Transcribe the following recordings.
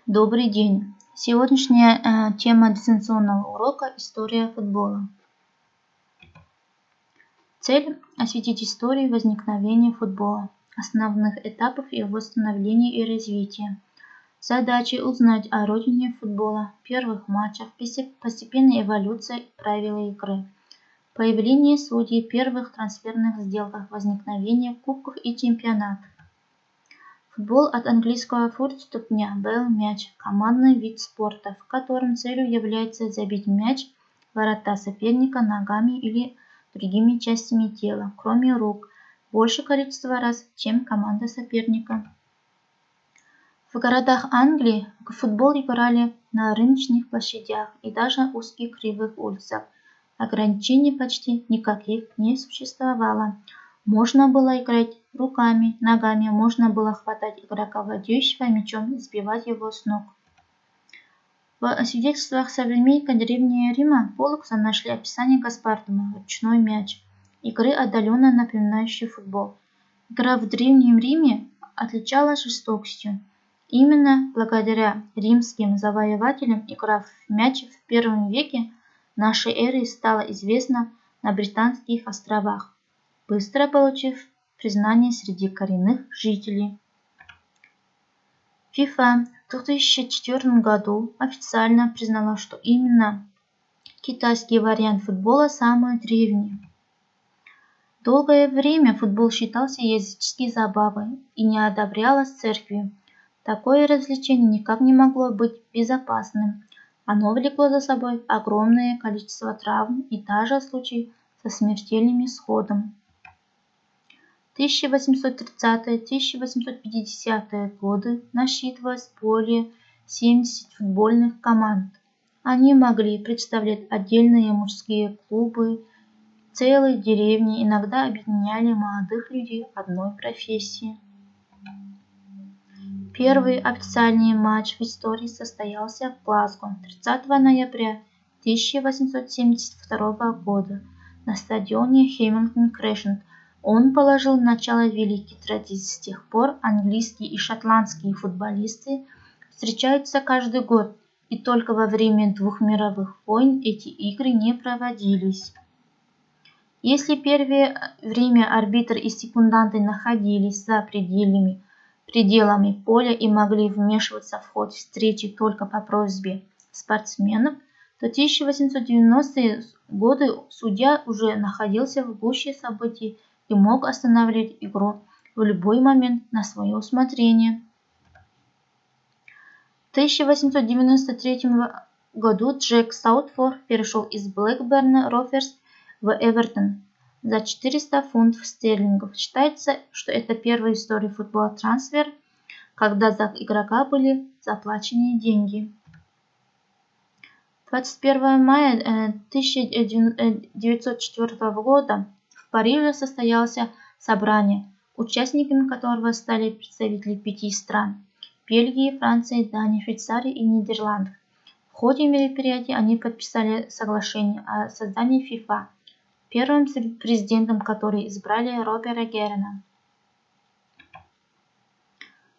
Добрый день! Сегодняшняя тема дистанционного урока – история футбола. Цель – осветить историю возникновения футбола, основных этапов его становления и развития. Задача – узнать о родине футбола, первых матчах, постепенной эволюции правил игры, появление судей, первых трансферных сделках, возникновение кубков и чемпионатов. Футбол от английского foot – ступня, ball – мяч, командный вид спорта, в котором целью является забить мяч в ворота соперника ногами или другими частями тела, кроме рук, большее количество раз, чем команда соперника. В городах Англии в футбол играли на рыночных площадях и даже узких кривых улицах. Ограничений почти никаких не существовало. Можно было играть руками, ногами, можно было хватать игрока, владеющего мячом, и сбивать его с ног. В свидетельствах современника Древнего Рима Поллукса нашли описание Гаспардума «Ручной мяч», игры, отдаленно напоминающей футбол. Игра в Древнем Риме отличалась жестокостью. Именно благодаря римским завоевателям игра в мяч в первом веке нашей эры стала известна на Британских островах, быстро получив признание среди коренных жителей. ФИФА в 2004 году официально признала, что именно китайский вариант футбола самый древний. Долгое время футбол считался языческой забавой и не одобрялось церковью. Такое развлечение никак не могло быть безопасным. Оно влекло за собой огромное количество травм и даже случаи со смертельным исходом. 1830-1850-е годы насчитывалось более 70 футбольных команд. Они могли представлять отдельные мужские клубы, целые деревни, иногда объединяли молодых людей одной профессии. Первый официальный матч в истории состоялся в Глазго 30 ноября 1872 года на стадионе Хэмилтон Крешент. Он положил начало великой традиции. С тех пор английские и шотландские футболисты встречаются каждый год, и только во время двух мировых войн эти игры не проводились. Если первое время арбитр и секунданты находились за пределами поля и могли вмешиваться в ход встречи только по просьбе спортсменов, то в 1890-е годы судья уже находился в гуще событий и мог останавливать игру в любой момент на свое усмотрение. В 1893 году Джек Саутфорд перешел из Блэкберн Роверс в Эвертон за 400 фунтов стерлингов. Считается, что это первый в истории футбола трансфер, когда за игрока были заплачены деньги. 21 мая 1904 года в Париже состоялось собрание, участниками которого стали представители 5 стран – Бельгии, Франции, Дании, Швейцарии и Нидерландов. В ходе мероприятия они подписали соглашение о создании ФИФА, первым президентом которой избрали Робера Герена.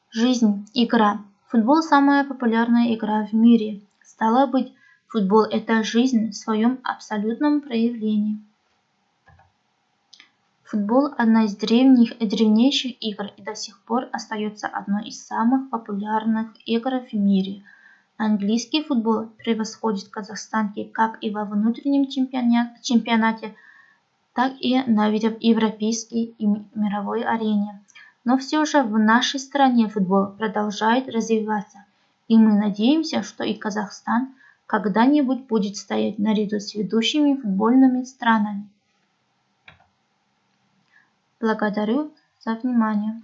Жизнь. Игра. Футбол – самая популярная игра в мире. Стало быть, футбол – это жизнь в своем абсолютном проявлении. Футбол – одна из древнейших игр и до сих пор остается одной из самых популярных игр в мире. Английский футбол превосходит казахстанский как и во внутреннем чемпионате, так и на европейской и мировой арене. Но все же в нашей стране футбол продолжает развиваться, и мы надеемся, что и Казахстан когда-нибудь будет стоять наряду с ведущими футбольными странами. Благодарю за внимание.